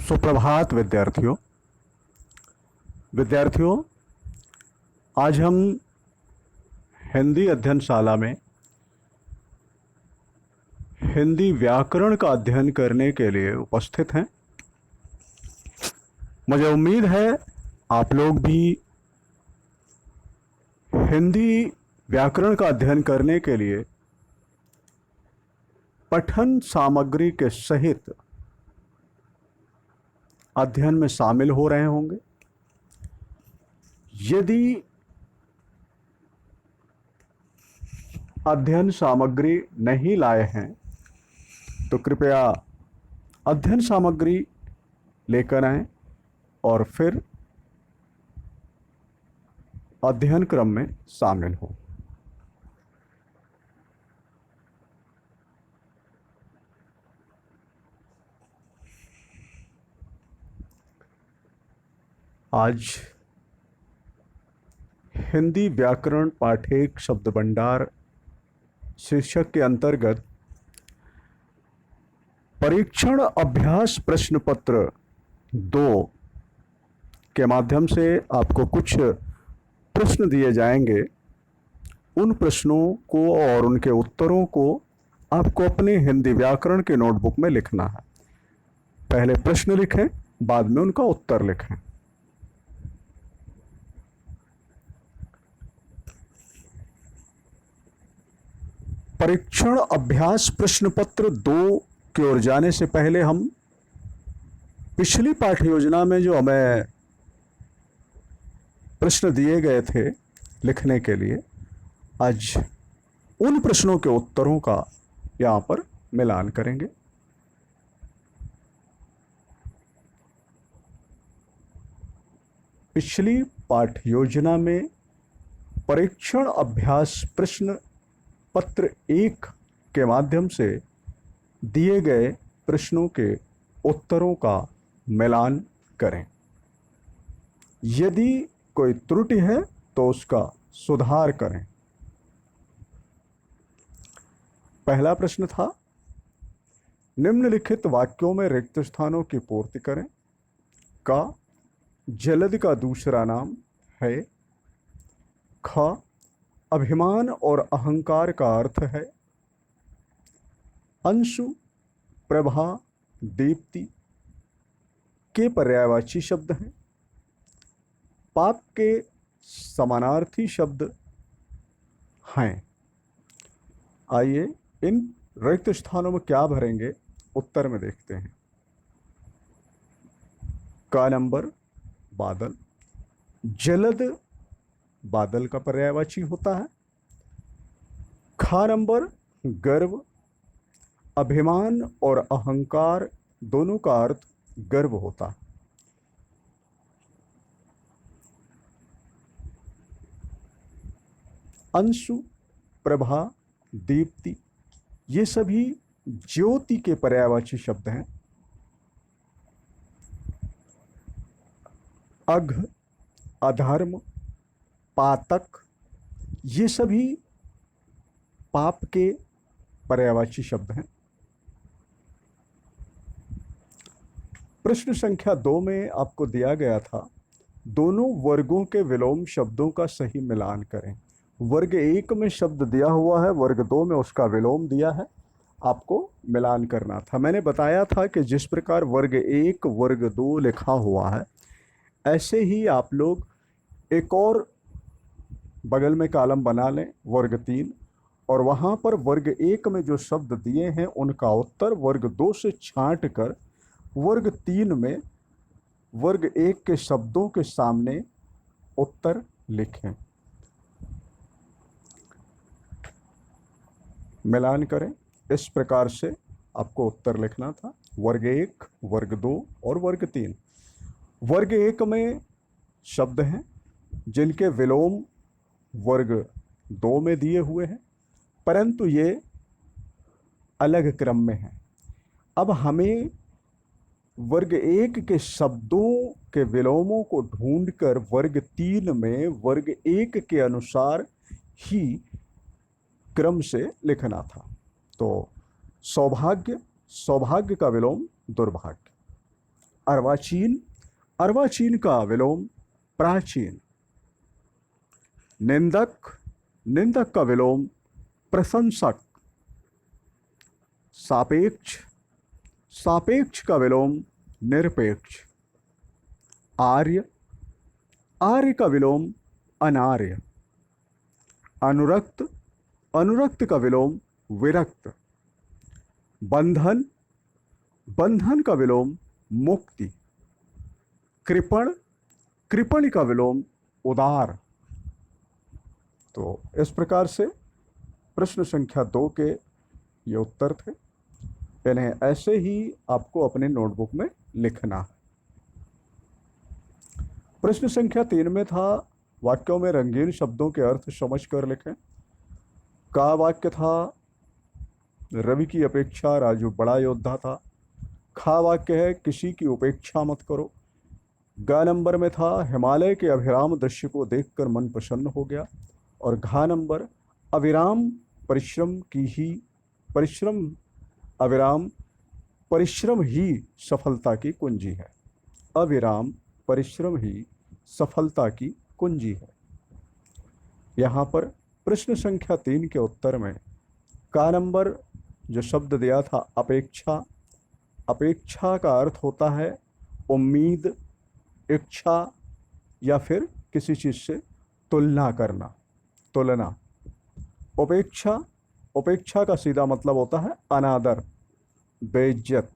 सुप्रभात विद्यार्थियों, आज हम हिंदी अध्ययनशाला में हिंदी व्याकरण का अध्ययन करने के लिए उपस्थित हैं। मुझे उम्मीद है आप लोग भी हिंदी व्याकरण का अध्ययन करने के लिए पठन सामग्री के सहित अध्ययन में शामिल हो रहे होंगे। यदि अध्ययन सामग्री नहीं लाए हैं तो कृपया अध्ययन सामग्री लेकर आएं और फिर अध्ययन क्रम में शामिल हों। आज हिंदी व्याकरण पाठेक शब्द भंडार शीर्षक के अंतर्गत परीक्षण अभ्यास प्रश्न पत्र 2 के माध्यम से आपको कुछ प्रश्न दिए जाएंगे। उन प्रश्नों को और उनके उत्तरों को आपको अपने हिंदी व्याकरण के नोटबुक में लिखना है। पहले प्रश्न लिखें, बाद में उनका उत्तर लिखें। परीक्षण अभ्यास प्रश्न पत्र 2 की ओर जाने से पहले हम पिछली पाठ्य योजना में जो हमें प्रश्न दिए गए थे लिखने के लिए, आज उन प्रश्नों के उत्तरों का यहाँ पर मिलान करेंगे। पिछली पाठ्य योजना में परीक्षण अभ्यास प्रश्न पत्र 1 के माध्यम से दिए गए प्रश्नों के उत्तरों का मिलान करें। यदि कोई त्रुटि है तो उसका सुधार करें। पहला प्रश्न था, निम्नलिखित वाक्यों में रिक्त स्थानों की पूर्ति करें। का जलद का दूसरा नाम है। ख अभिमान और अहंकार का अर्थ है। अंशु, प्रभा, दीप्ति के पर्यायवाची शब्द हैं। पाप के समानार्थी शब्द हैं। आइए इन रिक्त स्थानों में क्या भरेंगे, उत्तर में देखते हैं। का नंबर बादल। जलद बादल का पर्यायवाची होता है। खा नंबर गर्व। अभिमान और अहंकार दोनों का अर्थ गर्व होता है। अंशु, प्रभा, दीप्ति ये सभी ज्योति के पर्यायवाची शब्द हैं। अघ, अधर्म, पातक ये सभी पाप के पर्यायवाची शब्द हैं। प्रश्न संख्या 2 में आपको दिया गया था, दोनों वर्गों के विलोम शब्दों का सही मिलान करें। वर्ग 1 में शब्द दिया हुआ है, वर्ग 2 में उसका विलोम दिया है, आपको मिलान करना था। मैंने बताया था कि जिस प्रकार वर्ग 1 वर्ग 2 लिखा हुआ है, ऐसे ही आप लोग एक और बगल में कॉलम बना लें, वर्ग 3, और वहाँ पर वर्ग 1 में जो शब्द दिए हैं उनका उत्तर वर्ग 2 से छांट कर वर्ग 3 में वर्ग 1 के शब्दों के सामने उत्तर लिखें। मिलान करें। इस प्रकार से आपको उत्तर लिखना था। वर्ग 1, वर्ग 2 और वर्ग 3। वर्ग 1 में शब्द हैं जिनके विलोम वर्ग 2 में दिए हुए हैं, परंतु ये अलग क्रम में हैं। अब हमें वर्ग 1 के शब्दों के विलोमों को ढूंढकर वर्ग 3 में वर्ग 1 के अनुसार ही क्रम से लिखना था। तो सौभाग्य, सौभाग्य का विलोम दुर्भाग्य। अर्वाचीन, अर्वाचीन का विलोम प्राचीन। निंदक, निंदक का विलोम प्रशंसक। सापेक्ष, सापेक्ष का विलोम निरपेक्ष। आर्य, आर्य का विलोम अनार्य। अनुरक्त, अनुरक्त का विलोम विरक्त। बंधन, बंधन का विलोम मुक्ति। कृपण, कृपण का विलोम उदार। तो इस प्रकार से प्रश्न संख्या 2 के ये उत्तर थे। इन्हें ऐसे ही आपको अपने नोटबुक में लिखना है। प्रश्न संख्या 3 में था वाक्यों में रंगीन शब्दों के अर्थ समझ कर लिखें। का वाक्य था रवि की अपेक्षा राजू बड़ा योद्धा था। खा वाक्य है किसी की उपेक्षा मत करो। गा नंबर में था हिमालय के अभिराम दृश्य को देखकर मन प्रसन्न हो गया। और घा नंबर अविराम परिश्रम की ही, परिश्रम अविराम परिश्रम ही सफलता की कुंजी है। अविराम परिश्रम ही सफलता की कुंजी है। यहाँ पर प्रश्न संख्या 3 के उत्तर में का नंबर जो शब्द दिया था अपेक्षा, अपेक्षा का अर्थ होता है उम्मीद, इच्छा या फिर किसी चीज़ से तुलना करना, तुलना। उपेक्षा, उपेक्षा का सीधा मतलब होता है अनादर, बेइज्जत।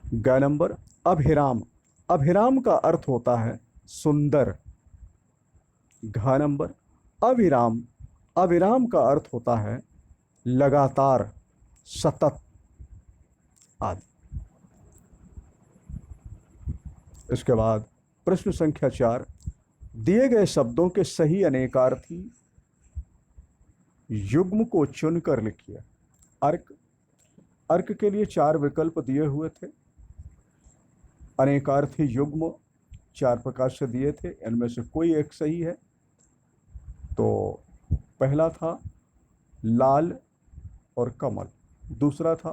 ग नंबर अभिराम, अभिराम का अर्थ होता है सुंदर। घ नंबर अविराम, अविराम का अर्थ होता है लगातार, सतत आदि। इसके बाद प्रश्न संख्या 4, दिए गए शब्दों के सही अनेकार्थी युग्म को चुनकर लिखिए। अर्क, अर्क के लिए 4 विकल्प दिए हुए थे। अनेकार्थी युग्म 4 प्रकार से दिए थे, इनमें से कोई एक सही है। तो पहला था लाल और कमल, दूसरा था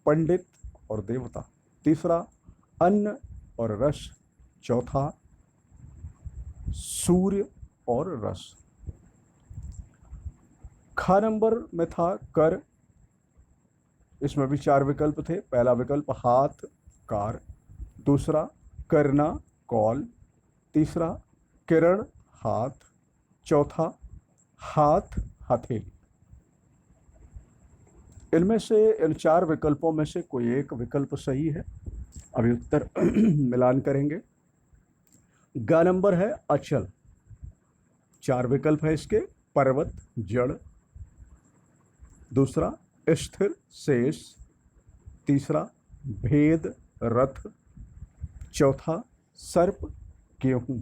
पंडित और देवता, तीसरा अन्न और रस, चौथा सूर्य और रस। खा नंबर में था कर, इसमें भी 4 विकल्प थे। पहला विकल्प हाथ, कार, दूसरा करना, कॉल, तीसरा किरण, हाथ, चौथा हाथ, हथेली। इनमें से इन 4 विकल्पों में से कोई एक विकल्प सही है। अभी उत्तर मिलान करेंगे। ग नंबर है अचल, 4 विकल्प है इसके। पर्वत, जड़, दूसरा स्थिर, शेष, तीसरा भेद, रथ, चौथा सर्प, गेहूं।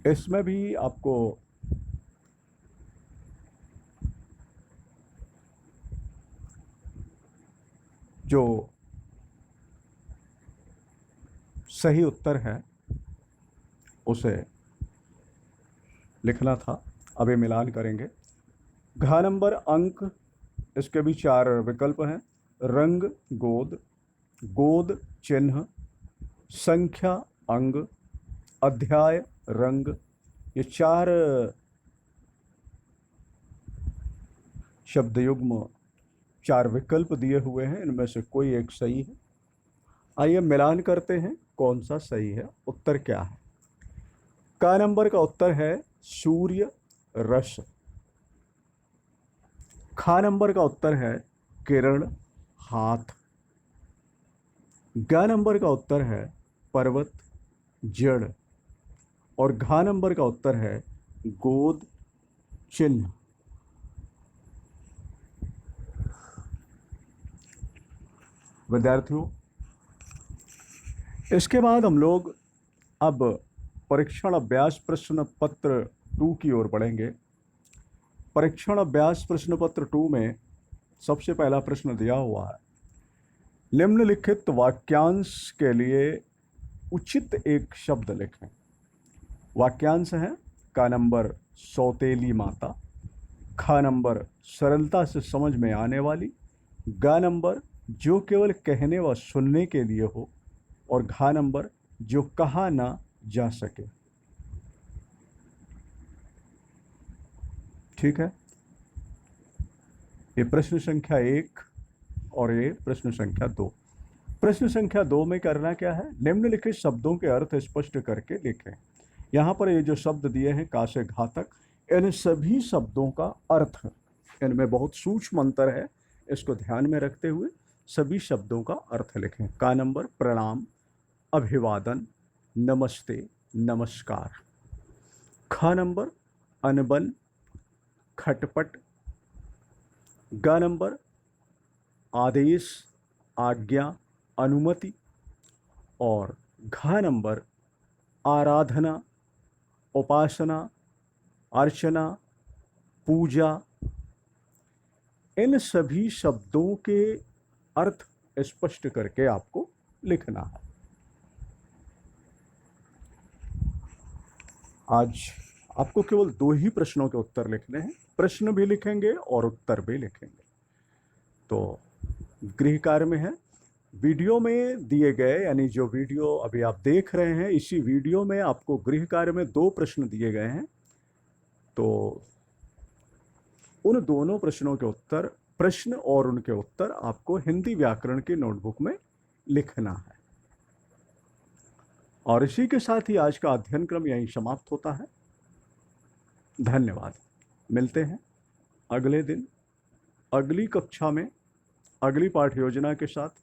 इसमें भी आपको जो सही उत्तर है उसे लिखना था। अभी मिलान करेंगे। घ नंबर अंक, इसके भी 4 विकल्प हैं। रंग गोद, गोद चिन्ह, संख्या अंग, अध्याय रंग। ये 4 शब्द युग्म 4 विकल्प दिए हुए हैं, इनमें से कोई एक सही है। आइए मिलान करते हैं कौन सा सही है। उत्तर क्या है? का नंबर का उत्तर है सूर्य रस। खा नंबर का उत्तर है किरण हाथ। ग नंबर का उत्तर है पर्वत जड़। और घा नंबर का उत्तर है गोद चिन्ह। विद्यार्थियों, इसके बाद हम लोग अब परीक्षण अभ्यास प्रश्न पत्र 2 की ओर बढ़ेंगे। परीक्षण अभ्यास प्रश्न पत्र 2 में सबसे पहला प्रश्न दिया हुआ है, निम्नलिखित वाक्यांश के लिए उचित एक शब्द लिखें। वाक्यांश है का नंबर सौतेली माता, खा नंबर सरलता से समझ में आने वाली, गा नंबर जो केवल कहने व सुनने के लिए हो, और घ नंबर जो कहा ना जा सके। ठीक है, ये प्रश्न संख्या 1 और ये प्रश्न संख्या 2। प्रश्न संख्या 2 में करना क्या है, निम्नलिखित शब्दों के अर्थ स्पष्ट करके लिखें। यहाँ पर ये जो शब्द दिए हैं का से घातक, इन सभी शब्दों का अर्थ, इनमें बहुत सूक्ष्म अंतर है, इसको ध्यान में रखते हुए सभी शब्दों का अर्थ लिखें। का नंबर प्रणाम, अभिवादन, नमस्ते, नमस्कार। ख नंबर अनबन, खटपट। ग नंबर आदेश, आज्ञा, अनुमति। और घ नंबर आराधना, उपासना, अर्चना, पूजा। इन सभी शब्दों के अर्थ स्पष्ट करके आपको लिखना है। आज आपको केवल 2 ही प्रश्नों के उत्तर लिखने हैं, प्रश्न भी लिखेंगे और उत्तर भी लिखेंगे। तो गृह कार्य में है, वीडियो में दिए गए, यानी जो वीडियो अभी आप देख रहे हैं, इसी वीडियो में आपको गृह कार्य में 2 प्रश्न दिए गए हैं। तो उन दोनों प्रश्नों के उत्तर, प्रश्न और उनके उत्तर आपको हिंदी व्याकरण की नोटबुक में लिखना है। और इसी के साथ ही आज का अध्ययन क्रम यहीं समाप्त होता है। धन्यवाद। मिलते हैं अगले दिन अगली कक्षा में अगली पाठ योजना के साथ।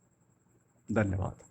धन्यवाद।